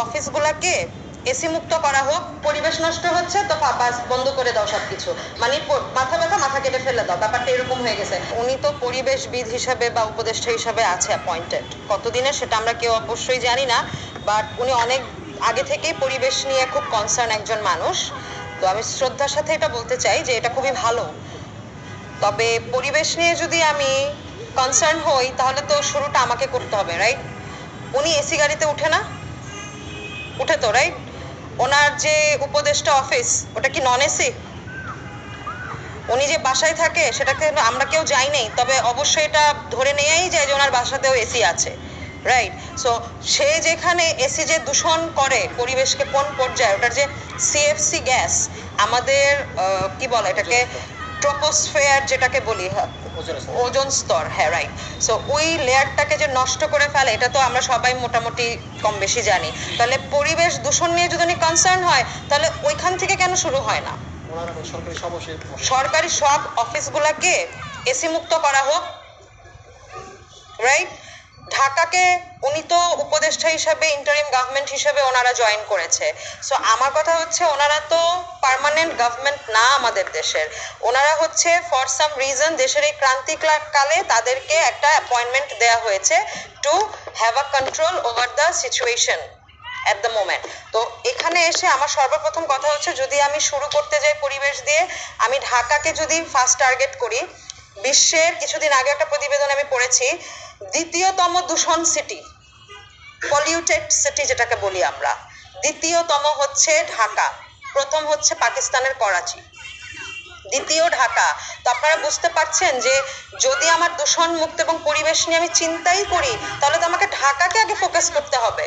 অফিসগুলোকে AC মুক্ত করা হোক, পরিবেশ নষ্ট হচ্ছে তো বাস বন্ধ করে দাও সবকিছু, মানে মাথা ব্যথা মাথা কেটে ফেলে দাও, ব্যাপারটা এরকম হয়ে গেছে। উনি তো পরিবেশবিদ হিসাবে বা উপদেষ্টা হিসাবে আছে অ্যাপয়েন্টেড, কতদিনের সেটা আমরা কেউ অবশ্যই জানি না, বাট উনি অনেক আগে থেকেই পরিবেশ নিয়ে খুব কনসার্ন একজন মানুষ। তো আমি শ্রদ্ধার সাথে এটা বলতে চাই যে এটা খুবই ভালো, তবে পরিবেশ নিয়ে যদি আমি কনসার্ন হই তাহলে তো শুরুটা আমাকে করতে হবে, রাইট? উনি এসি গাড়িতে উঠে না? উঠে তো, রাইট? ওনার যে উপদেষ্টা অফিস ওটা কি নন এসি? উনি যে বাসায় থাকে সেটাকে আমরা কেউ যাই নেই, তবে অবশ্যই এটা ধরে নেয়াই যায় যে ওনার বাসাতেও এসি আছে, রাইট? সো সে যেখানে এসি যে দূষণ করে পরিবেশকে কোন পর্যায়ে, ওটার যে সিএফসি গ্যাস আমাদের কি বলে এটাকে, ট্রপোস্ফিয়ার যেটাকে বলি, ওজোন স্তর, হ্যাঁ রাইট। সো ওই লেয়ারটাকে যে নষ্ট করে ফেলে এটা তো আমরা সবাই মোটামুটি কম বেশি জানি। তাহলে পরিবেশ দূষণ নিয়ে যদি কনসার্ন হয় তাহলে ওইখান থেকে কেন শুরু হয় না? সরকারি সব অফিসগুলোকে এসি মুক্ত করা হোক, রাইট? ঢাকাকে উনি তো উপদেষ্টা হিসাবে ইন্টারিম গভর্নমেন্ট হিসাবে ওনারা জয়েন করেছে। সো আমার কথা হচ্ছে ওনারা তো পার্মানেন্ট গভর্নমেন্ট না আমাদের দেশের, ওনারা হচ্ছে ফর সাম রিজন দেশের এই ক্রান্তিকালে তাদেরকে একটা অ্যাপয়েন্টমেন্ট দেওয়া হয়েছে to have a control over the situation at the moment. তো এখানে এসে আমার সর্বপ্রথম কথা হচ্ছে যদি আমি শুরু করতে যাই পরিবেশ দিয়ে, আমি ঢাকাকে যদি ফার্স্ট টার্গেট করি, বিশ্বের কিছুদিন আগে একটা প্রতিবেদন আমি পড়েছি, দ্বিতীয়তম দূষণ সিটি, পলিউটেড সিটি যেটাকে বলি আমরা, দ্বিতীয়তম হচ্ছে ঢাকা, প্রথম হচ্ছে পাকিস্তানের করাচি, দ্বিতীয় ঢাকা। তো আপনারা বুঝতে পারছেন যে যদি আমার দূষণ মুক্ত এবং পরিবেশ নিয়ে আমি চিন্তাই করি তাহলে তো আমাকে ঢাকাকে আগে ফোকাস করতে হবে,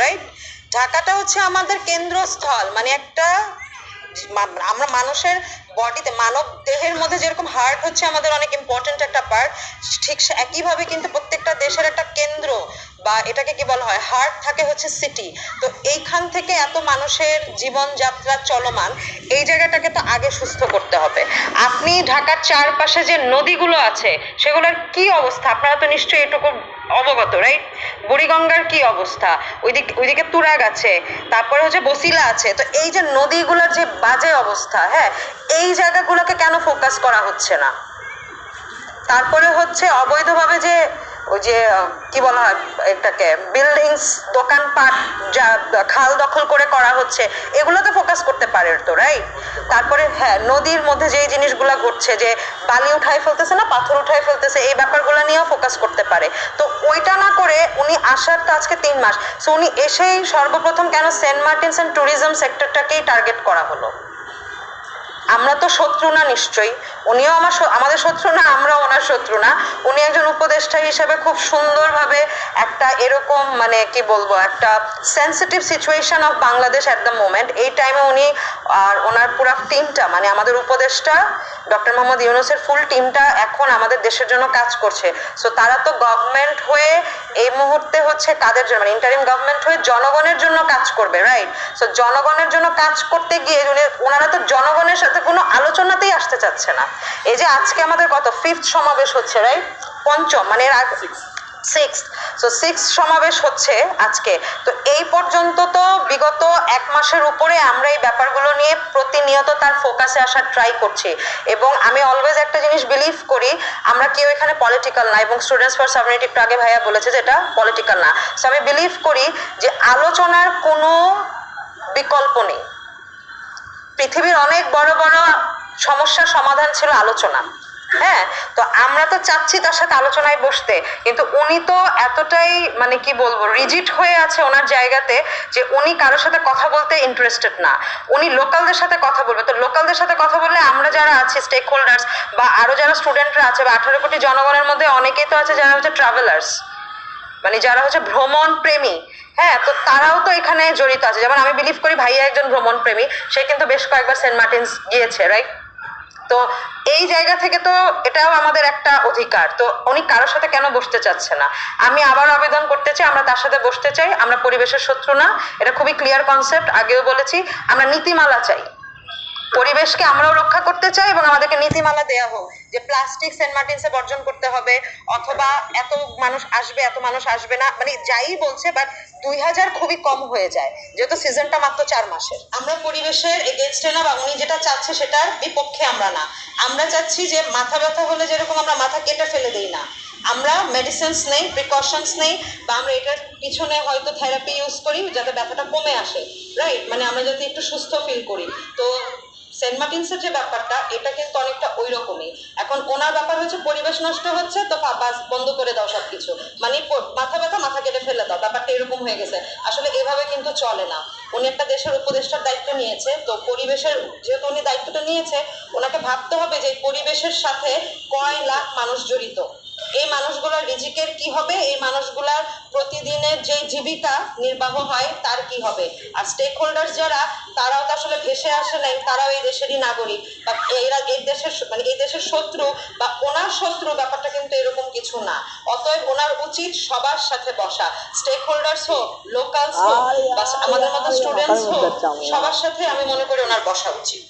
রাইট? ঢাকাটা হচ্ছে আমাদের কেন্দ্রস্থল, মানে একটা আমরা মানুষের বডিতে, মানব দেহের মধ্যে যেরকম হার্ট হচ্ছে আমাদের অনেক ইম্পর্টেন্ট একটা পার্ট, ঠিক একইভাবে কিন্তু প্রত্যেকটা দেশের একটা কেন্দ্র বা এটাকে কি বলা হয়, হার্ট থাকে হচ্ছে সিটি। তো এইখান থেকে এত মানুষের জীবনযাত্রা চলমান, এই জায়গাটাকে তো আগে সুস্থ করতে হবে। আপনি ঢাকার চারপাশে যে নদীগুলো আছে সেগুলোর কি অবস্থা আপনারা তো নিশ্চয়ই এটুকু অবগত, রাইট? বুড়িগঙ্গার কি অবস্থা, ওইদিকে তুরাগ আছে, তারপরে হচ্ছে বসিলা আছে। তো এই যে নদীগুলোর যে বাজে অবস্থা, হ্যাঁ, এই জায়গাগুলোকে কেন ফোকাস করা হচ্ছে না? তারপরে হচ্ছে অবৈধভাবে যে ওই যে কি বলা হয় এটাকে, বিল্ডিংস, দোকানপাট যা খাল দখল করে করা হচ্ছে, এগুলোতে ফোকাস করতে পারে তো, রাইট? তারপরে হ্যাঁ, নদীর মধ্যে যেই জিনিসগুলো ঘটছে, যে বালি উঠাই ফেলতেছে না, পাথর উঠাই ফেলতেছে, এই ব্যাপারগুলো নিয়েও ফোকাস করতে পারে। তো ওইটা না করে উনি আসার তো আজকে 3 মাস, সো উনি এসেই সর্বপ্রথম কেন সেন্ট মার্টিনস অ্যান্ড ট্যুরিজম সেক্টরটাকেই টার্গেট করা হলো? আমরা তো শত্রু না নিশ্চয়ই, উনিও আমাদের শত্রু না, আমরাও ওনার শত্রু না। উনি একজন উপদেষ্টা হিসেবে খুব সুন্দরভাবে একটা এরকম মানে কি বলবো, একটা sensitive situation of Bangladesh at the moment, এই টাইমে উনি আর ওনার পুরো টিমটা, মানে আমাদের উপদেষ্টা ডক্টর মোহাম্মদ ইউনূসের ফুল টিমটা এখন আমাদের দেশের জন্য কাজ করছে। সো তারা তো গভর্নমেন্ট হয়ে এই মুহূর্তে হচ্ছে কাদের জন্য, মানে ইন্টারিম গভর্নমেন্ট হয়ে জনগণের জন্য কাজ করবে, রাইট? সো জনগণের জন্য কাজ করতে গিয়ে ওনারা তো জনগণের সাথে কোনো আলোচনাতেই আসতে চাচ্ছে না। এই যে আজকে আমাদের কত 5th সমাবেশ হচ্ছে, রাইট? পঞ্চম, মানে এর আগে 6th, সো 6th সমাবেশ হচ্ছে আজকে। তো এই পর্যন্ত তো বিগত 1 মাসের উপরে আমরা এই ব্যাপারগুলো নিয়ে প্রতিনিয়ত তার ফোকাসে আসার ট্রাই করছি, এবং আমি অলওয়েজ একটা জিনিস বিলিভ করি, আমরা কেউ এখানে পলিটিক্যাল না, এবং স্টুডেন্টস ফর সাবরিনিটি একটু আগে ভাইয়া বলেছে যে এটা পলিটিক্যাল না। সো আমি বিলিভ করি যে আলোচনার কোনো বিকল্প নেই। পৃথিবীর অনেক বড় বড় সমস্যার সমাধান ছিল আলোচনা, হ্যাঁ? তো আমরা তো চাচ্ছি তার সাথে আলোচনায় বসতে, কিন্তু উনি তো এতটাই মানে কি বলবো রিজিড হয়ে আছে ওনার জায়গাতে যে উনি কারোর সাথে কথা বলতে ইন্টারেস্টেড না, উনি লোকালদের সাথে কথা বলবে। তো লোকালদের সাথে কথা বললে আমরা যারা আছি স্টেক হোল্ডার্স বা আরো যারা স্টুডেন্টরা আছে বা 18 কোটি জনগণের মধ্যে অনেকেই তো আছে যারা হচ্ছে ট্রাভেলার্স, মানে যারা হচ্ছে ভ্রমণ প্রেমী, হ্যাঁ, তো তারাও তো এখানে জড়িত আছে। যেমন আমি বিলিভ করি ভাইয়া একজন ভ্রমণ প্রেমী, সে কিন্তু বেশ কয়েকবার সেন্ট মার্টিনস গিয়েছে, রাইট? তো এই জায়গা থেকে তো এটাও আমাদের একটা অধিকার। তো উনি কারোর সাথে কেন বসতে চাচ্ছে না? আমি আবার আবেদন করতে চাই, আমরা তার সাথে বসতে চাই। আমরা পরিবেশের শত্রু না, এটা খুবই ক্লিয়ার কনসেপ্ট, আগেও বলেছি। আমরা নীতিমালা চাই, পরিবেশকে আমরাও রক্ষা করতে চাই এবং আমাদেরকে নীতিমালা দেয়া হোক যে প্লাস্টিক সেন্ট মার্টিনসে বর্জন করতে হবে, অথবা এত মানুষ আসবে এত মানুষ আসবে না, মানে যাই বলছে, বাট 2000 খুবই কম হয়ে যায় যেহেতু সিজনটা মাত্র 4 মাসের। আমরা পরিবেশের এগেনস্টে না, বা উনি যেটা চাচ্ছে সেটার বিপক্ষে আমরা না। আমরা চাচ্ছি যে মাথা ব্যথা হলে যেরকম আমরা মাথা কেটে ফেলে দিই না, আমরা মেডিসিনস নেই, প্রিকশনস নেই, বা আমরা এটার পিছনে হয়তো থেরাপি ইউজ করি যাতে ব্যথাটা কমে আসে, রাইট? মানে আমরা যাতে একটু সুস্থ ফিল করি। তো সেন্ট মার্টিনসের যে ব্যাপারটা, এটা কিন্তু অনেকটা ওই রকমই। এখন ওনার ব্যাপার হচ্ছে পরিবেশ নষ্ট হচ্ছে তো বাস বন্ধ করে দাও সবকিছু, মানে মাথা ব্যথা মাথা কেটে ফেলে দাও, ব্যাপারটা এরকম হয়ে গেছে। আসলে এভাবে কিন্তু চলে না। উনি একটা দেশের উপদেষ্টার দায়িত্ব নিয়েছে, তো পরিবেশের যেহেতু উনি দায়িত্বটা নিয়েছে, ওনাকে ভাবতে হবে যে পরিবেশের সাথে কয় লাখ মানুষ জড়িত, এই মানুষগুলোর রিজিকের কি হবে, এই মানুষগুলার প্রতিদিনের যে জীবিকা নির্বাহ হয় তার কি হবে। আর স্টেক হোল্ডার যারা, তারাও তো আসলে ভেসে আসে নাই, তারাও এই দেশেরই নাগরিক, বা এরা এই দেশের মানে এই দেশের শত্রু বা ওনার শত্রু, ব্যাপারটা কিন্তু এরকম কিছু না। অতএব ওনার উচিত সবার সাথে বসা, স্টেক হোল্ডার্স হোক, লোকালস হোক, বা আমাদের মতো স্টুডেন্টস হোক, সবার সাথে আমি মনে করি ওনার বসা উচিত।